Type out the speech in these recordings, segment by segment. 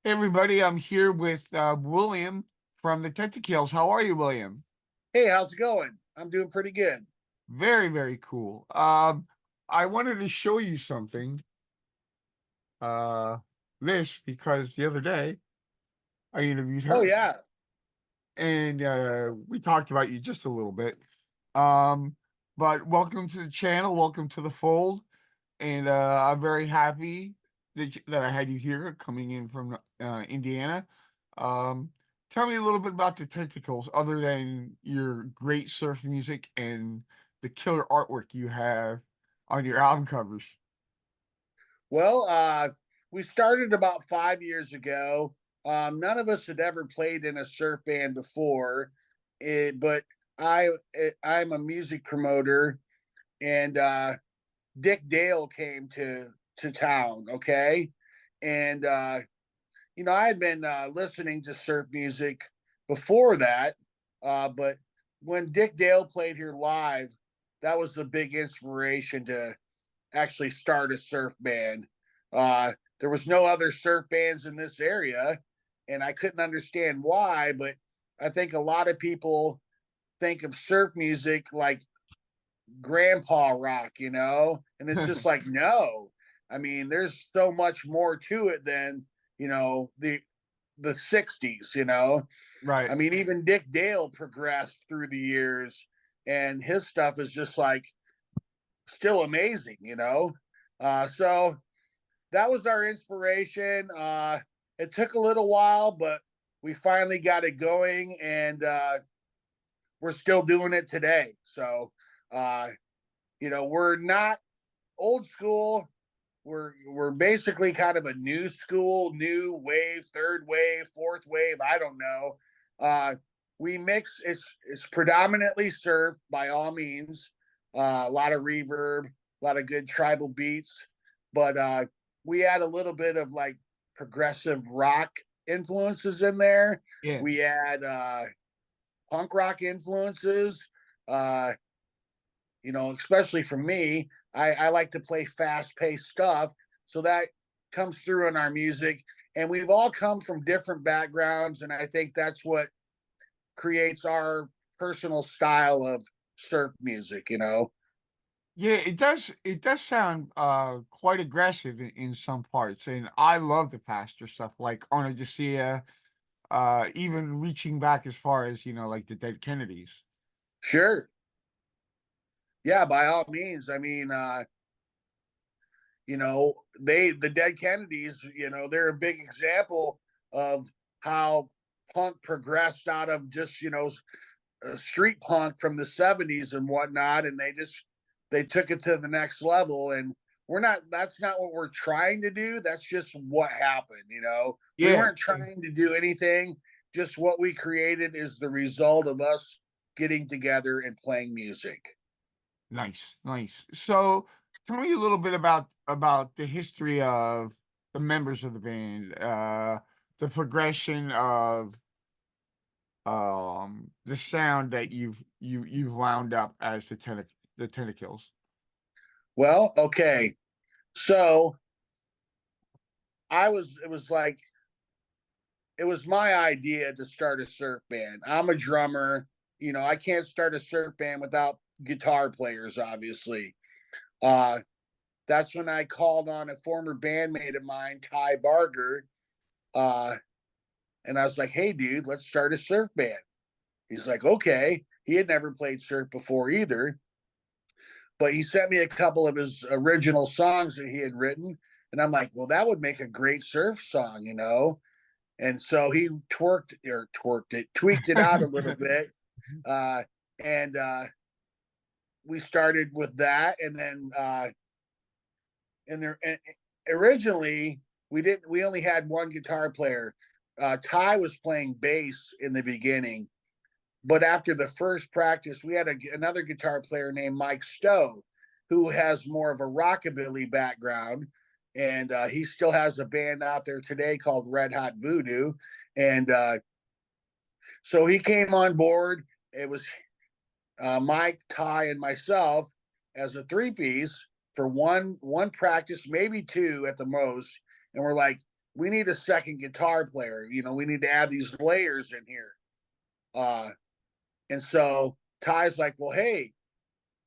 Hey everybody, I'm here with William from the Tentakills. How are you, William? Hey, how's it going? I'm doing pretty good. Very, very cool. I wanted to show you something, uh, this because the other day I interviewed Oh her yeah. and we talked about you just a little bit. Um, but welcome to the channel, welcome to the fold, and I'm very happy that I had you here coming in from Indiana. Um, Tell me a little bit about the Tentacles, other than your great surf music and the killer artwork you have on your album covers. Well, we started about 5 years ago. None of us had ever played in a surf band before, but I'm a music promoter, and Dick Dale came to town. Okay, and I had been listening to surf music before that, but when Dick Dale played here live, that was the big inspiration to actually start a surf band. There was no other surf bands in this area, and I couldn't understand why. But I think a lot of people think of surf music like grandpa rock, and it's just like no. I mean, there's so much more to it than the '60s. Right. I mean, even Dick Dale progressed through the years, and his stuff is just like still amazing. So that was our inspiration. It took a little while, but we finally got it going, and we're still doing it today. So, uh, we're not old school. We're basically kind of a new school, new wave, third wave, fourth wave. I don't know. Uh, we mix. It's predominantly surf by all means. A lot of reverb, a lot of good tribal beats, but we add a little bit of like progressive rock influences in there. Yeah. We add punk rock influences. Uh, especially for me, I like to play fast paced stuff. So that comes through in our music. And we've all come from different backgrounds. And I think that's what creates our personal style of surf music. Yeah, it does sound quite aggressive in some parts, and I love the faster stuff like Honor Jacia, even reaching back as far as, like the Dead Kennedys. Sure. Yeah, by all means. I mean, the Dead Kennedys, they're a big example of how punk progressed out of just, street punk from the '70s and whatnot, and they took it to the next level. And that's not what we're trying to do. That's just what happened. We Yeah. weren't trying to do anything. Just what we created is the result of us getting together and playing music. Nice, nice. So, tell me a little bit about the history of the members of the band, the progression of the sound that you've wound up as the Tentacles. Well, okay. So it was my idea to start a surf band. I'm a drummer. I can't start a surf band without guitar players, obviously. Uh, that's when I called on a former bandmate of mine, Ty Barger. Uh, and I was like, hey, dude, let's start a surf band. He's like, okay. He had never played surf before either, but he sent me a couple of his original songs that he had written. And I'm like, well, that would make a great surf song. And so he tweaked it out a little bit. Uh, and we started with that. And then, and originally we only had one guitar player. Ty was playing bass in the beginning, but after the first practice, we had another guitar player named Mike Stowe, who has more of a rockabilly background, and he still has a band out there today called Red Hot Voodoo. And so he came on board. It was Mike, Ty, and myself as a three piece for one practice, maybe two at the most. And we're like, we need a second guitar player. You know, we need to add these layers in here. Uh, and so Ty's like, well, hey,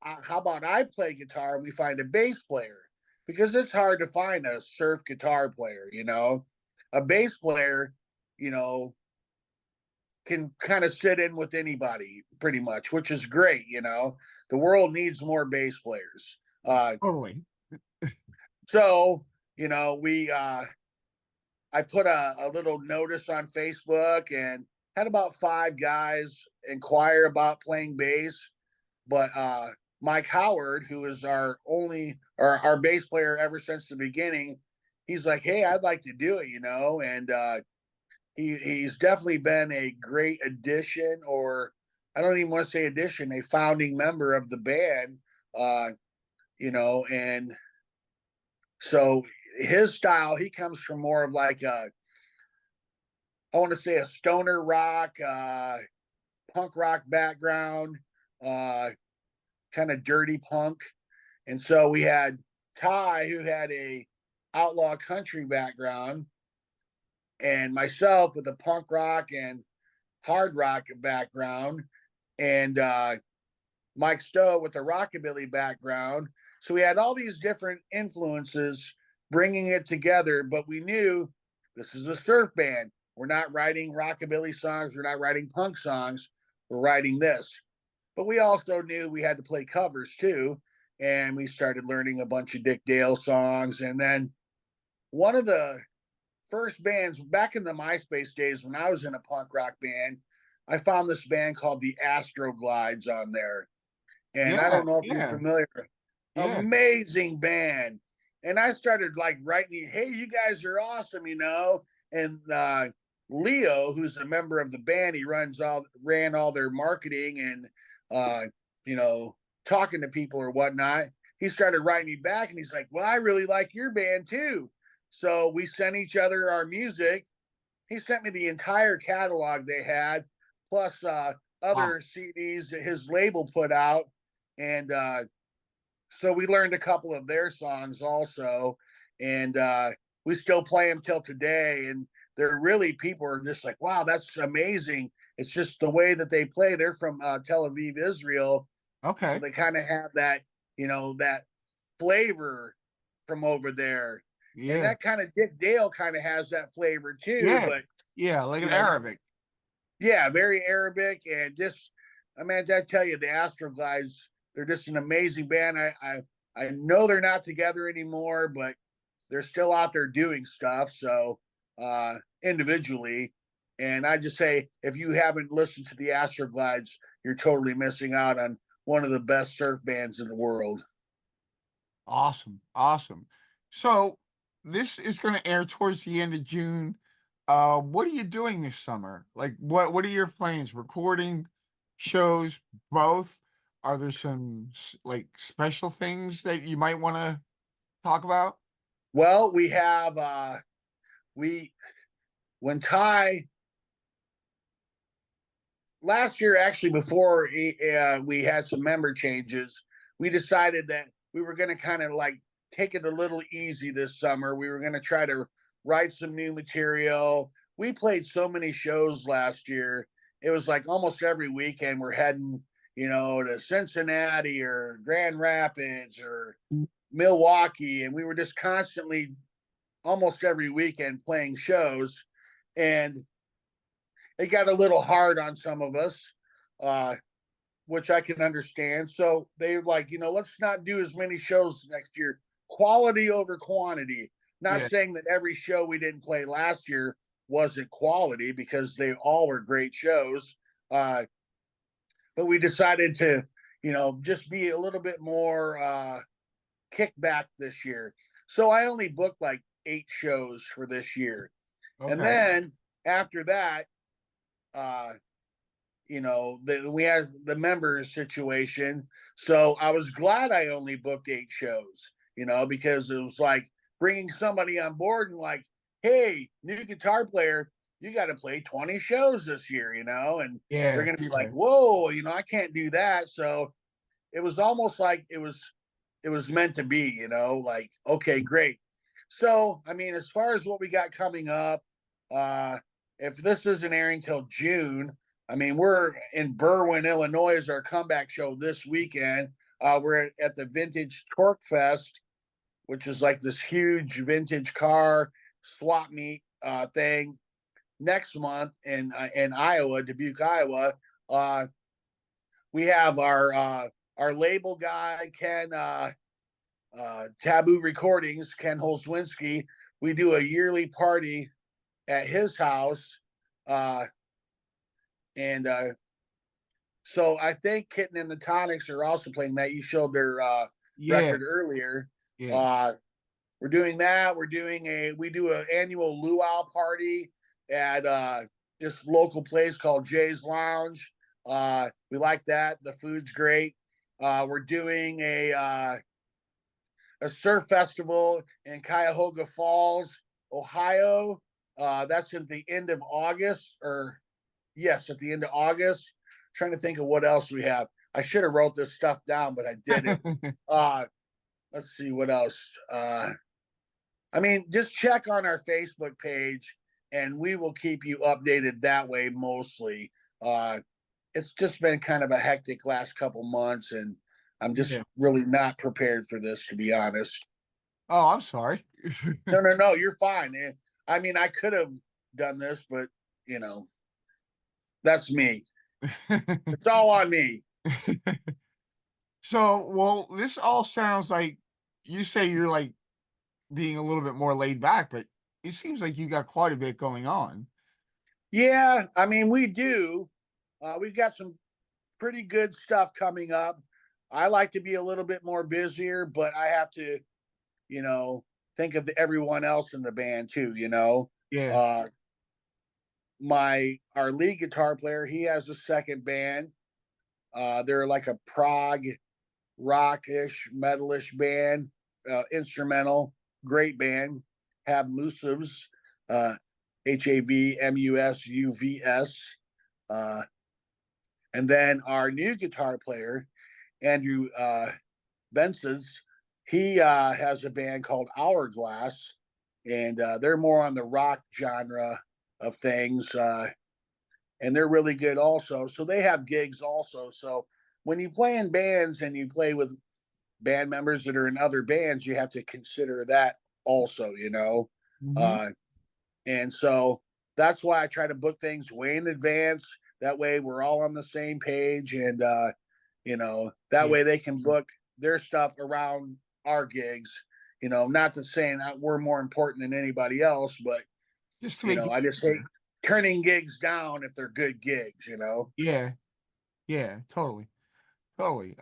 how about I play guitar and we find a bass player? Because it's hard to find a surf guitar player, you know. A bass player, you know, can kind of sit in with anybody pretty much, which is great, you know. The world needs more bass players. Totally. So, you know, I put a little notice on Facebook and had about 5 guys inquire about playing bass. But Mike Howard, who is our bass player ever since the beginning, he's like, hey, I'd like to do it, you know, and he's definitely been a great addition, or I don't even want to say addition, a founding member of the band, uh, you know, and so his style, he comes from more of like I want to say a stoner rock, punk rock background, uh, kind of dirty punk. And so we had Ty, who had a outlaw country background, and myself with a punk rock and hard rock background, and Mike Stowe with a rockabilly background. So we had all these different influences bringing it together, but we knew this is a surf band. We're not writing rockabilly songs. We're not writing punk songs. We're writing this. But we also knew we had to play covers too. And we started learning a bunch of Dick Dale songs. And then one of the first bands back in the MySpace days when I was in a punk rock band, I found this band called the Astroglides on there. And I Yeah, don't know if you're yeah, familiar. yeah. Amazing band. And I started like writing, hey, you guys are awesome, you know. And Leo, who's a member of the band, he ran all their marketing and uh, you know, talking to people or whatnot. He started writing me back and he's like, well, I really like your band too. So we sent each other our music. He sent me the entire catalog they had, plus Wow. other CDs that his label put out. And so we learned a couple of their songs also. And we still play them till today. And they're really, people are just like, wow, that's amazing. It's just the way that they play. They're from Tel Aviv, Israel. So Okay. they kind of have that, you know, that flavor from over there. And Yeah. that kind of Dick Dale kind of has that flavor too. Yeah. But, Yeah. Like you an know, Arabic. yeah, very Arabic. And just, I mean, I tell you, the Astroglides, they're just an amazing band. I know they're not together anymore, but they're still out there doing stuff. So individually, and I just say, if you haven't listened to the Astroglides, you're totally missing out on one of the best surf bands in the world. Awesome. Awesome. So this is going to air towards the end of June. What are you doing this summer? Like what are your plans? Recording, shows, both? Are there some like special things that you might want to talk about? Well, we have we when Ty last year, actually, before we had some member changes, we decided that we were going to kind of like take it a little easy this summer. We were going to try to write some new material. We played so many shows last year. It was like almost every weekend we're heading, you know, to Cincinnati or Grand Rapids or Milwaukee. And we were just constantly, almost every weekend, playing shows. And it got a little hard on some of us, uh, which I can understand. So they were like, you know, let's not do as many shows next year. Quality over quantity. Not Yeah. saying that every show we didn't play last year wasn't quality, because they all were great shows. But we decided to, you know, just be a little bit more kickback this year. So I only booked like 8 shows for this year. And Okay. then after that, uh, you know, we had the members situation. So I was glad I only booked 8 shows, you know, because it was like bringing somebody on board and like, hey, new guitar player, you got to play 20 shows this year, you know, and they're Yeah. going to be like, Yeah. whoa, you know, I can't do that. So it was almost like it was meant to be, you know, like, okay, great. So, I mean, as far as what we got coming up, uh, if this isn't airing till June, I mean, we're in Berwyn, Illinois, is our comeback show this weekend. We're at the Vintage Torque Fest, which is like this huge vintage car swap meet thing next month in Iowa, Dubuque, Iowa. Uh, we have our label guy Ken Taboo Recordings, Ken Holzwinski. We do a yearly party at his house, uh, and so I think Kitten and the Tonics are also playing that. You showed their Yeah, record earlier. yeah. Uh, we're doing that. We do an annual luau party at this local place called Jay's Lounge. We like that. The food's great. We're doing a surf festival in Cuyahoga Falls, Ohio. That's at the end of August, or yes, at the end of August. Trying to think of what else we have. I should have wrote this stuff down, but I didn't. Uh, let's see what else. I mean, just check on our Facebook page, and we will keep you updated that way. Mostly, uh, it's just been kind of a hectic last couple months, and I'm just Yeah. really not prepared for this, to be honest. Oh, I'm sorry. No, no, no, you're fine. I mean, I could have done this, but you know, that's me. It's all on me. So, well, this all sounds like you say you're like being a little bit more laid back, but it seems like you got quite a bit going on. Yeah, I mean, we do. We've got some pretty good stuff coming up. I like to be a little bit more busier, but I have to, think of everyone else in the band too. Yeah. Uh, our lead guitar player, he has a second band. They're like a prog rockish, metalish band, instrumental, great band. Have Musuvs, HAVMUSUVS. Uh, and then our new guitar player, Andrew Benses, he has a band called Hourglass, and they're more on the rock genre of things. And they're really good also. So they have gigs also. So when you play in bands and you play with band members that are in other bands, you have to consider that also. Hmm. Uh, and so that's why I try to book things way in advance. That way we're all on the same page, and that Yeah. way they can book their stuff around our gigs. Not to saying that we're more important than anybody else, but Just to make it I just hate easier. turning gigs down if they're good gigs. Yeah. Yeah. Totally. Totally.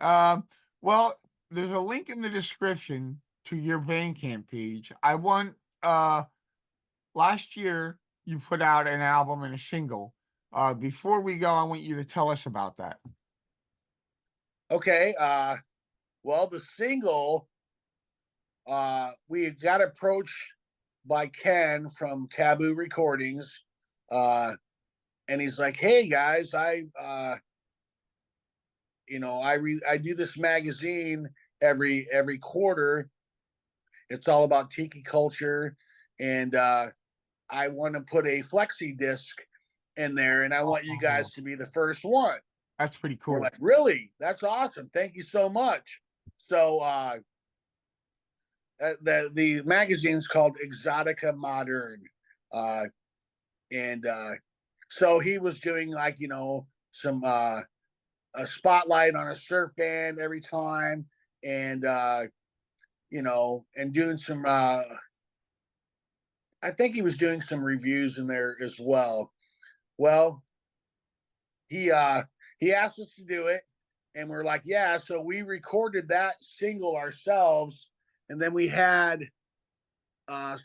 Well, there's a link in the description to your Bandcamp page. I want last year you put out an album and a single. Before we go, I want you to tell us about that. Okay. Well, the single, we got approached by Ken from Taboo Recordings, and he's like, "Hey guys, I do this magazine every quarter. It's all about Tiki culture, and I want to put a flexi disc in there, and I want you Oh, guys to be the first one." that's pretty We're cool. like, "Really? That's awesome! Thank you so much." So the magazine's called Exotica Modern, uh, and so he was doing like some a spotlight on a surf band every time, and and doing some. I think he was doing some reviews in there as well. Well, he uh he asked us to do it, and we're like, yeah. So we recorded that single ourselves, and then we had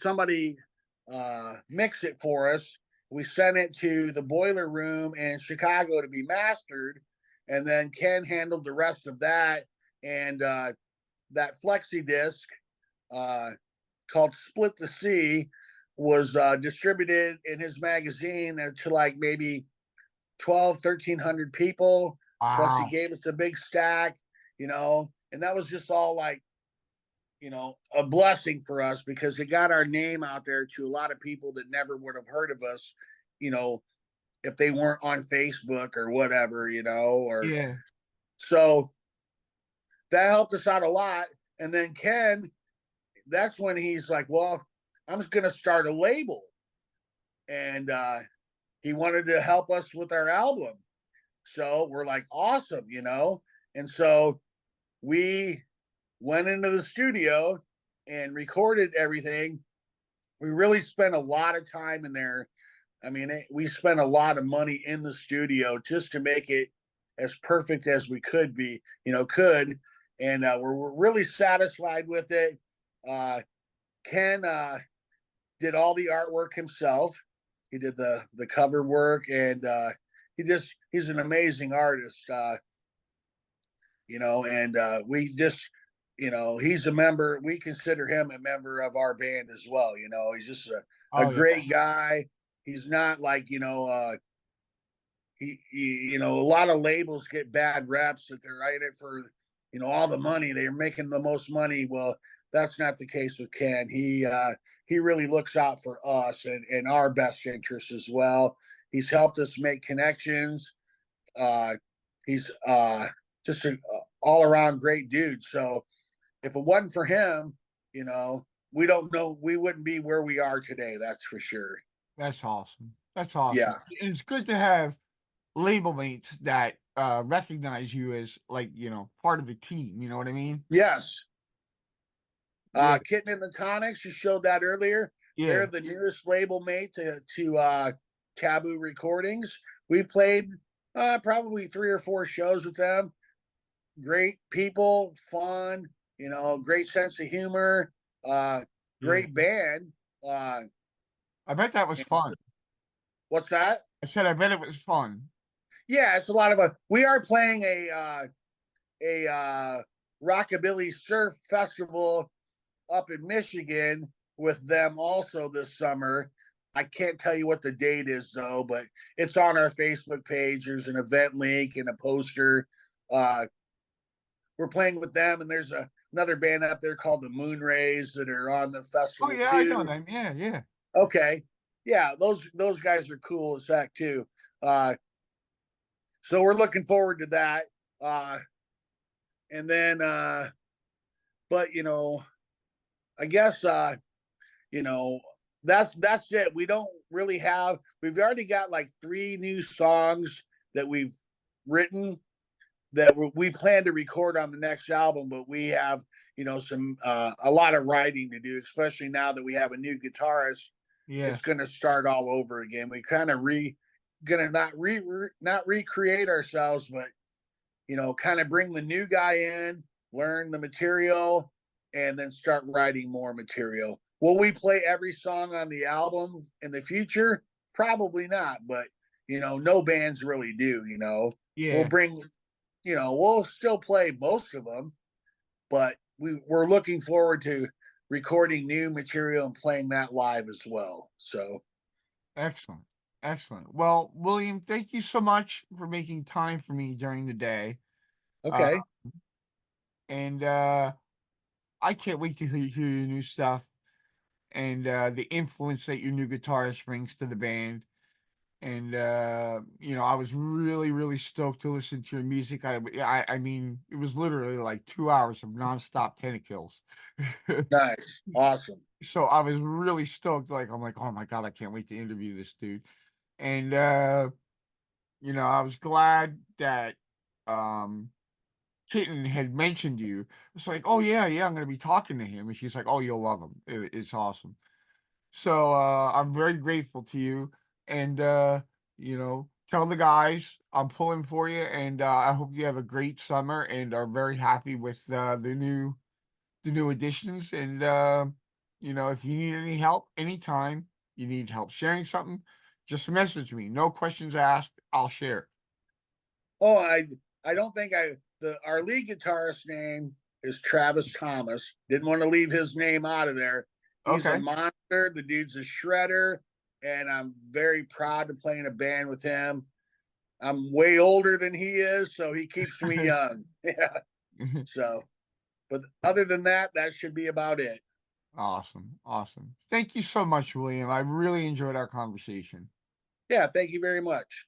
somebody mix it for us. We sent it to the Boiler Room in Chicago to be mastered, and then Ken handled the rest of that. And that flexi disc uh, called "Split the Sea" was distributed in his magazine to like maybe 1,300 people. Plus, he Wow. gave us a big stack, and that was just all like a blessing for us because it got our name out there to a lot of people that never would have heard of us, you know, if they weren't on Facebook or whatever, or Yeah. so that helped us out a lot. And then Ken, that's when he's like, well, I'm just going to start a label. And he wanted to help us with our album. So we're like, awesome, And so we went into the studio and recorded everything. We really spent a lot of time in there. I mean, we spent a lot of money in the studio just to make it as perfect as we could be, and we're really satisfied with it. Ken did all the artwork himself. He did the cover work, and he's an amazing artist. And we just, he's a member. We consider him a member of our band as well. He's just a Oh yeah. great guy. He's not like, a lot of labels get bad reps that they're in it for, all the money. They're making the most money. Well, that's not the case with Ken. He really looks out for us and our best interests as well. He's helped us make connections. He's just an all around great dude. So if it wasn't for him, we don't know, we wouldn't be where we are today. That's for sure. That's awesome. That's awesome. Yeah. And it's good to have label mates that recognize you as like, part of the team. You know what I mean? Yes. Yeah. Kitten and the Tonics, you showed that earlier. Yeah. They're the newest label mate to Taboo Recordings. We played probably 3 or 4 shows with them. Great people, fun, great sense of humor, great band. I bet that was fun. What's that? I said I bet it was fun. Yeah, it's a lot of a. We are playing a rockabilly surf festival up in Michigan with them also this summer. I can't tell you what the date is though, but it's on our Facebook page. There's an event link and a poster. We're playing with them, and there's another band up there called the Moonrays that are on the Oh festival yeah, I know too. them. Yeah, yeah. Okay, yeah, those guys are cool as heck too. So we're looking forward to that. And then, but I guess you know that's it. We don't really have. We've already got like 3 new songs that we've written that we plan to record on the next album, but we have some a lot of writing to do, especially now that we have a new guitarist. Yeah. It's going to start all over again. We kind of gonna not recreate ourselves, but kind of bring the new guy in, learn the material, and then start writing more material. Will we play every song on the album in the future? Probably not, but no bands really do. We'll Yeah. bring, we'll still play most of them, but we're looking forward to recording new material and playing that live as well. So Excellent. Excellent. Well, William, thank you so much for making time for me during the day. Uh, okay, and I can't wait to hear your new stuff and the influence that your new guitarist brings to the band. And I was really, really stoked to listen to your music. I mean, it was literally like 2 hours of nonstop Tentakills. nice, awesome. So I was really stoked. Like I'm like, oh my god, I can't wait to interview this dude. And I was glad that um Kitten had mentioned you. It's like, oh yeah, yeah, I'm gonna be talking to him. And she's like, oh, you'll love him. It's awesome. So I'm very grateful to you. And tell the guys I'm pulling for you. And I hope you have a great summer and are very happy with the new additions. And if you need any help anytime, you need help sharing something, just message me. No questions asked. I'll share. Oh, I don't think our lead guitarist name is Travis Thomas. Didn't want to leave his name out of there. He's a Okay. monster. The dude's a shredder, and I'm very proud to play in a band with him. I'm way older than he is, so he keeps me young. Yeah. So But other than that, that should be about it. Awesome. Awesome. Thank you so much, William. I really enjoyed our conversation. Yeah, thank you very much.